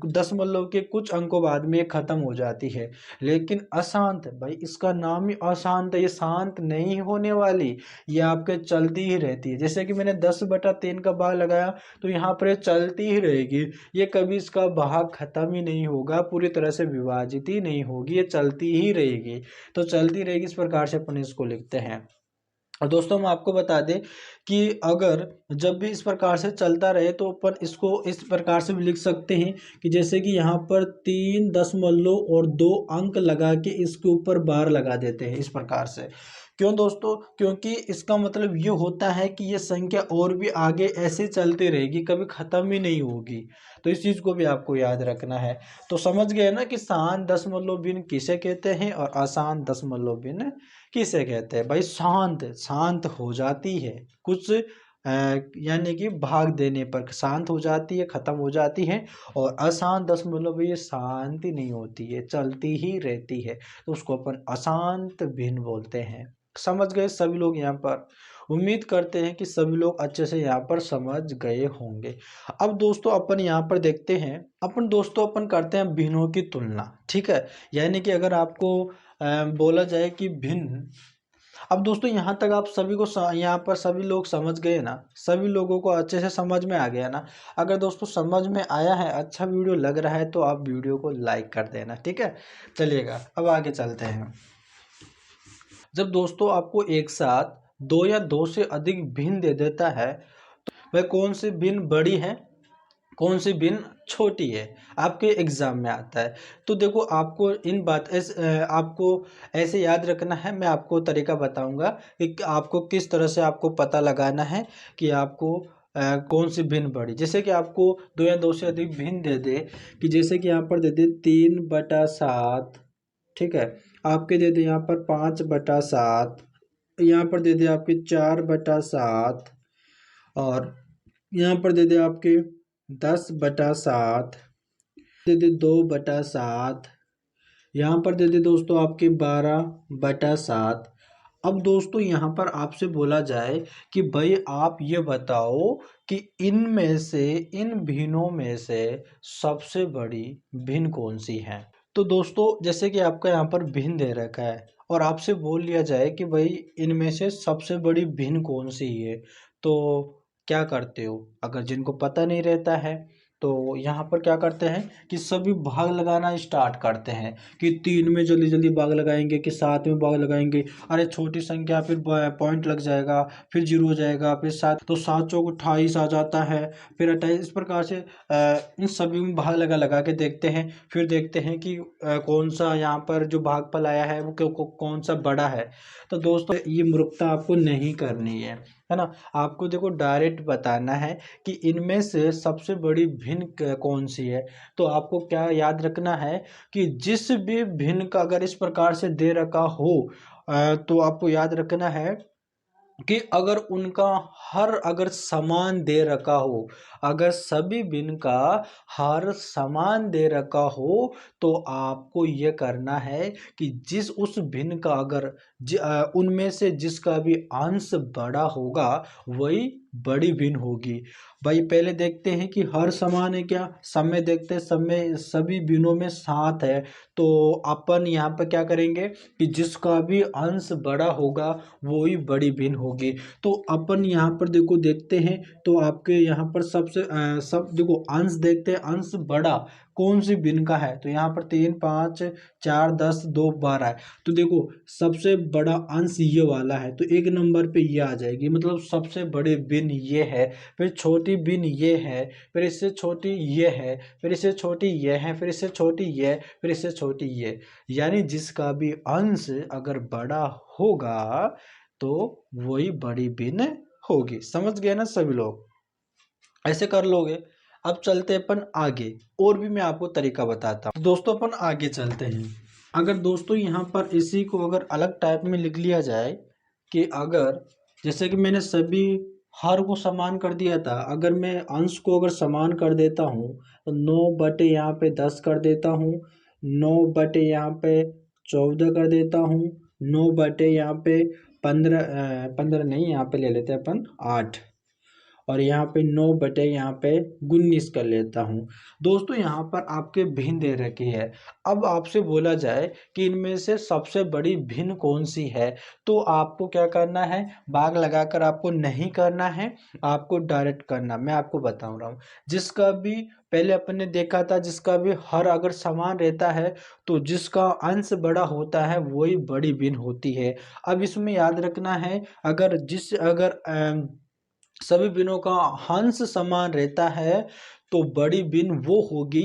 दशमलव के कुछ अंकों बाद में ये खत्म हो जाती है। लेकिन अशांत, भाई इसका नाम ही अशांत है, ये शांत नहीं होने वाली, ये आपके चलती ही रहती है। जैसे कि मैंने 10/3 का भाग लगाया तो यहाँ पर ये चलती ही रहेगी, ये कभी इसका भाग खत्म ही नहीं होगा, पूरी तरह से विभाजित ही नहीं होगी, ये चलती ही रहेगी। तो चलती रहेगी, इस प्रकार से अपन इसको लिखते हैं। और दोस्तों हम आपको बता दें कि अगर जब भी इस प्रकार से चलता रहे तो अपन इसको इस प्रकार से भी लिख सकते हैं कि जैसे कि यहाँ पर 3 दशमलव और 2 अंक लगा के इसके ऊपर बार लगा देते हैं, इस प्रकार से। क्यों दोस्तों? क्योंकि इसका मतलब ये होता है कि ये संख्या और भी आगे ऐसे चलती रहेगी, कभी ख़त्म ही नहीं होगी। तो इस चीज़ को भी आपको याद रखना है। तो समझ गए ना कि शांत दशमलव बिन किसे कहते हैं और अशांत दशमलव बिन किसे कहते हैं? भाई शांत शांत हो जाती है, कुछ यानी कि भाग देने पर शांत हो जाती है, खत्म हो जाती है। और अशांत दशमलव ये शांति नहीं होती है, चलती ही रहती है, तो उसको अपन अशांत भिन्न बोलते हैं। समझ गए सभी लोग यहाँ पर? उम्मीद करते हैं कि सभी लोग अच्छे से यहाँ पर समझ गए होंगे। अब दोस्तों अपन यहाँ पर देखते हैं, अपन करते हैं भिन्नों की तुलना, ठीक है। यानी कि अगर आपको बोला जाए कि भिन्न, अब दोस्तों यहाँ तक आप सभी को यहाँ पर सभी लोग समझ गए ना, सभी लोगों को अच्छे से समझ में आ गया ना? अगर दोस्तों समझ में आया है, अच्छा वीडियो लग रहा है, तो आप वीडियो को लाइक कर देना, ठीक है। चलिएगा अब आगे चलते हैं। जब दोस्तों आपको एक साथ दो या दो से अधिक भिन्न दे देता है, वह कौन सी भिन्न बड़ी है, कौन सी भिन्न छोटी है, आपके एग्जाम में आता है। तो देखो आपको आपको ऐसे याद रखना है। मैं आपको तरीका बताऊंगा कि आपको किस तरह से आपको पता लगाना है कि आपको कौन सी भिन्न बड़ी। जैसे कि आपको दो या दो से अधिक भिन्न दे दे, कि जैसे कि यहाँ पर दे दे 3/7, ठीक है। आपके दे दे यहाँ पर 5/7, यहाँ पर दे दे आपके 4/7, और यहाँ पर दे दे आपके 10/7, दे दे 2/7, यहाँ पर दे दे दोस्तों आपके 12/7। अब दोस्तों यहाँ पर आपसे बोला जाए कि भाई आप ये बताओ कि इनमें से, इन भिन्नों में से सबसे बड़ी भिन्न कौन सी है। तो दोस्तों जैसे कि आपका यहाँ पर भिन्न दे रखा है और आपसे बोल लिया जाए कि भाई इनमें से सबसे बड़ी भिन्न कौन सी है, तो क्या करते हो? अगर जिनको पता नहीं रहता है तो यहाँ पर क्या करते हैं कि सभी भाग लगाना स्टार्ट करते हैं, कि 3 में जल्दी जल्दी भाग लगाएंगे, कि 7 में भाग लगाएंगे। अरे छोटी संख्या फिर पॉइंट लग जाएगा, फिर जीरो हो जाएगा, फिर 7 तो 7 चौक 28 आ जाता है, फिर 28। इस प्रकार से इन सभी में भाग लगा लगा के देखते हैं। फिर देखते हैं कि कौन सा यहाँ पर जो भागफल आया है वो कौन सा बड़ा है। तो दोस्तों ये मूर्खता आपको नहीं करनी है ना। आपको देखो डायरेक्ट बताना है कि इनमें से सबसे बड़ी भिन्न कौन सी है। तो आपको क्या याद रखना है कि जिस भी भिन्न का अगर इस प्रकार से दे रखा हो, तो आपको याद रखना है कि अगर उनका हर अगर समान दे रखा हो, अगर सभी भिन्न का हर समान दे रखा हो, तो आपको ये करना है कि जिस उस भिन्न का अगर उनमें से जिसका भी अंश बड़ा होगा वही बड़ी भिन्न होगी। भाई पहले देखते हैं कि हर समान है क्या, सब में देखते हैं, सब में सभी भिन्नों में 7 है। तो अपन यहाँ पर क्या करेंगे कि जिसका भी अंश बड़ा होगा वो ही बड़ी भिन्न होगी। होगी। तो अपन यहाँ पर देखो देखते हैं, तो आपके यहाँ पर सब देखो अंश देखते हैं, अंश बड़ा कौन सी भिन्न का है। तो यहाँ पर 3 5 4 10 2 12 है। तो देखो सबसे बड़ा अंश ये वाला है, तो एक नंबर पे ये आ जाएगी, मतलब सबसे बड़े भिन्न ये है। फिर छोटी भिन्न ये है, फिर इससे छोटी ये है, फिर इससे छोटी ये है, फिर इससे छोटी ये, फिर इससे छोटी ये। यानी जिसका भी अंश अगर बड़ा होगा तो वही बड़ी भिन्न होगी। समझ गए ना सभी लोग? ऐसे कर लोगे। अब चलते अपन आगे, और भी मैं आपको तरीका बताता हूँ। दोस्तों अपन आगे चलते हैं। अगर दोस्तों यहाँ पर इसी को अगर अलग टाइप में लिख लिया जाए कि अगर जैसे कि मैंने सभी हर को समान कर दिया था, अगर मैं अंश को अगर समान कर देता हूँ तो 9 बटे यहाँ पे 10 कर देता हूँ, 9 बटे यहाँ पे 14 कर देता हूँ, 9 बटे यहाँ पे 15 नहीं, यहाँ पे ले लेते हैं अपन 8, और यहाँ पे 9 बटे यहाँ पे 19 कर लेता हूँ। दोस्तों यहाँ पर आपके भिन्न दे रखी है। अब आपसे बोला जाए कि इनमें से सबसे बड़ी भिन्न कौन सी है, तो आपको क्या करना है, भाग लगाकर आपको नहीं करना है, आपको डायरेक्ट करना। मैं आपको बता रहा हूँ, जिसका भी पहले अपन ने देखा था, जिसका भी हर अगर समान रहता है तो जिसका अंश बड़ा होता है वही बड़ी भिन्न होती है। अब इसमें याद रखना है, अगर सभी बिनों का हंस समान रहता है तो बड़ी बिन वो होगी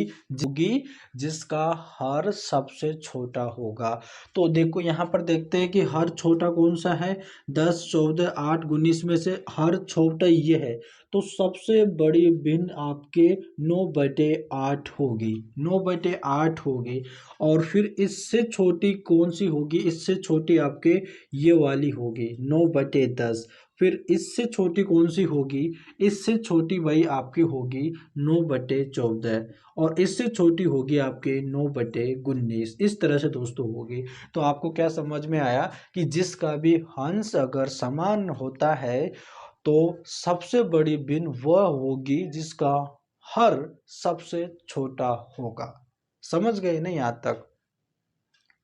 जिसका हर सबसे छोटा होगा। तो देखो यहाँ पर देखते हैं कि हर छोटा कौन सा है, 10 14 8 19 में से हर छोटा ये है। तो सबसे बड़ी भिन्न आपके 9/8 होगी, 9/8 होगी। और फिर इससे छोटी कौन सी होगी, इससे छोटी आपके ये वाली होगी 9/10। फिर इससे छोटी कौन सी होगी, इससे छोटी वही आपकी होगी 9/14, और इससे छोटी होगी आपके 9/19। इस तरह से दोस्तों होगी। तो आपको क्या समझ में आया कि जिसका भी हंस अगर समान होता है तो सबसे बड़ी भिन्न वह होगी जिसका हर सबसे छोटा होगा। समझ गए ना यहाँ तक?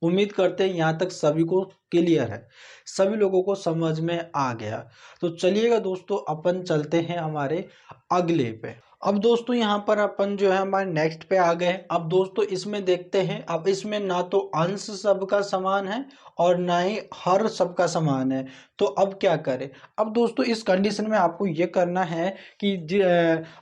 उम्मीद करते हैं यहाँ तक सभी को क्लियर है, सभी लोगों को समझ में आ गया। तो चलिएगा दोस्तों अपन चलते हैं हमारे अगले पे। अब दोस्तों यहाँ पर अपन जो है हमारे नेक्स्ट पे आ गए। अब दोस्तों इसमें देखते हैं, अब इसमें ना तो अंश सबका समान है और ना ही हर सबका समान है। तो अब क्या करें? अब दोस्तों इस कंडीशन में आपको ये करना है कि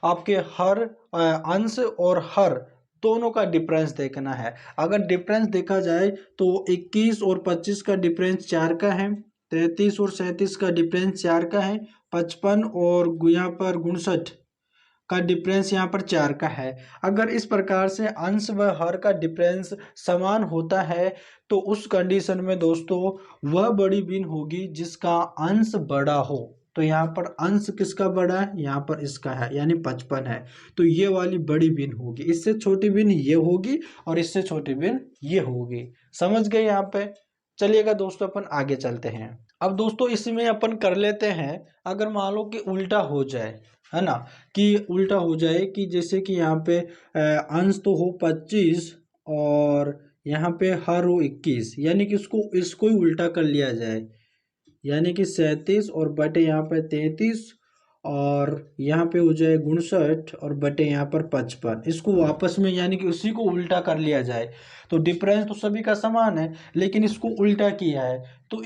आपके हर अंश और हर दोनों का डिफरेंस देखना है। अगर डिफरेंस देखा जाए तो 21 और 25 का डिफरेंस 4 का है, 33 और 37 का डिफरेंस 4 का है, 55 और यहाँ पर 59 का डिफरेंस यहाँ पर 4 का है। अगर इस प्रकार से अंश व हर का डिफरेंस समान होता है तो उस कंडीशन में दोस्तों वह बड़ी भिन्न होगी जिसका अंश बड़ा हो। तो यहाँ पर अंश किसका बड़ा है, यहाँ पर इसका है, यानी 55 है। तो ये वाली बड़ी भिन्न होगी, इससे छोटी भिन्न ये होगी और इससे छोटी भिन्न ये होगी। समझ गए यहाँ पे? चलिएगा दोस्तों अपन आगे चलते हैं। अब दोस्तों इसमें अपन कर लेते हैं, अगर मान लो कि उल्टा हो जाए, है ना, कि उल्टा हो जाए कि जैसे कि यहाँ पे अंश तो हो 25 और यहाँ पे हर हो 21, यानी कि इसको ही उल्टा कर लिया जाए, यानी कि 37 और बटे यहाँ पे 33 और यहाँ पे हो जाए 59 और बटे यहाँ पर 55। इसको वापस में यानी कि उसी को उल्टा कर लिया जाए। तो डिफरेंस तो सभी का समान है लेकिन इसको उल्टा किया है, तो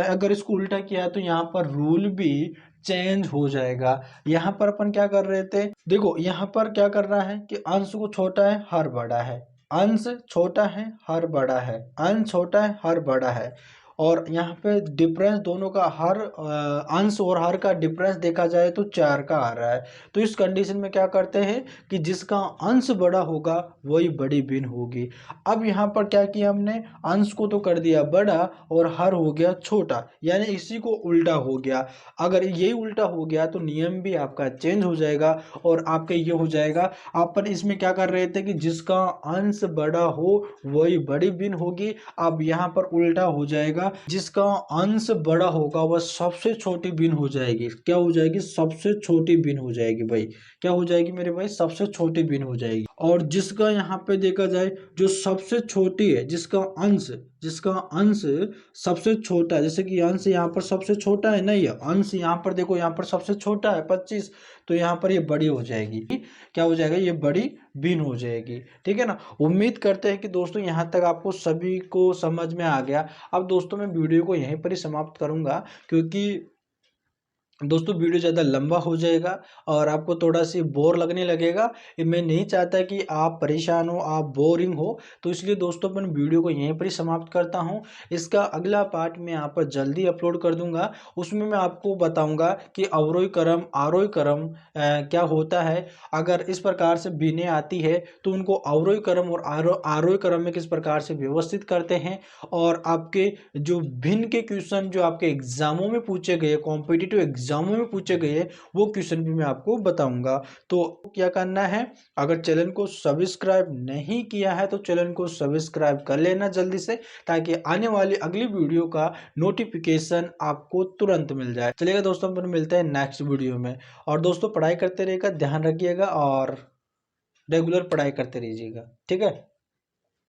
अगर इसको उल्टा किया है तो यहाँ पर रूल भी चेंज हो जाएगा। यहाँ पर अपन क्या कर रहे थे, देखो यहाँ पर क्या कर रहा है कि अंश को छोटा है हर बड़ा है, अंश छोटा है हर बड़ा है, अंश छोटा है हर बड़ा है। और यहाँ पे डिफरेंस दोनों का हर अंश और हर का डिफरेंस देखा जाए तो 4 का आ रहा है। तो इस कंडीशन में क्या करते हैं कि जिसका अंश बड़ा होगा वही बड़ी भिन्न होगी। अब यहाँ पर क्या किया हमने, अंश को तो कर दिया बड़ा और हर हो गया छोटा, यानी इसी को उल्टा हो गया। अगर यही उल्टा हो गया तो नियम भी आपका चेंज हो जाएगा और आपका ये हो जाएगा। अपन इसमें क्या कर रहे थे कि जिसका अंश बड़ा हो वही बड़ी भिन्न होगी। अब यहाँ पर उल्टा हो जाएगा, जिसका अंश बड़ा होगा वह सबसे छोटी भिन्न हो जाएगी। क्या हो जाएगी? सबसे छोटी भिन्न हो जाएगी भाई। क्या हो जाएगी मेरे भाई? सबसे छोटी भिन्न हो जाएगी। और जिसका यहाँ पे देखा जाए जो सबसे छोटी है, जिसका अंश जिसका अंश सबसे छोटा है, जैसे कि अंश यहाँ पर सबसे छोटा है ना, ये अंश यहाँ पर देखो, यहाँ पर सबसे छोटा है 25, तो यहाँ पर ये बड़ी हो जाएगी। क्या हो जाएगा, ये बड़ी भिन्न हो जाएगी। ठीक है ना। उम्मीद करते हैं कि दोस्तों यहाँ तक आपको सभी को समझ में आ गया। अब दोस्तों मैं वीडियो को यहीं पर ही समाप्त करूंगा, क्योंकि दोस्तों वीडियो ज़्यादा लंबा हो जाएगा और आपको थोड़ा सी बोर लगने लगेगा। ये मैं नहीं चाहता कि आप परेशान हो, आप बोरिंग हो, तो इसलिए दोस्तों मैं वीडियो को यहीं पर ही समाप्त करता हूं। इसका अगला पार्ट मैं यहाँ पर जल्दी अपलोड कर दूंगा। उसमें मैं आपको बताऊंगा कि अवरोही क्रम आरोही क्रम क्या होता है। अगर इस प्रकार से बीने आती है तो उनको अवरोही क्रम और आरोही क्रम में किस प्रकार से व्यवस्थित करते हैं, और आपके जो भिन्न के क्वेश्चन जो आपके एग्जामों में पूछे गए, कॉम्पिटिटिव एग्जामों में पूछे गए, वो क्वेश्चन भी मैं आपको बताऊंगा। तो क्या करना है, अगर चैनल को सब्सक्राइब नहीं किया है तो चैनल को सब्सक्राइब कर लेना जल्दी से, ताकि आने वाली अगली वीडियो का नोटिफिकेशन आपको तुरंत मिल जाए। चलिएगा दोस्तों, अपन मिलते हैं नेक्स्ट वीडियो में। और दोस्तों पढ़ाई करते रहिएगा, ध्यान रखिएगा और रेगुलर पढ़ाई करते रहिएगा। ठीक है।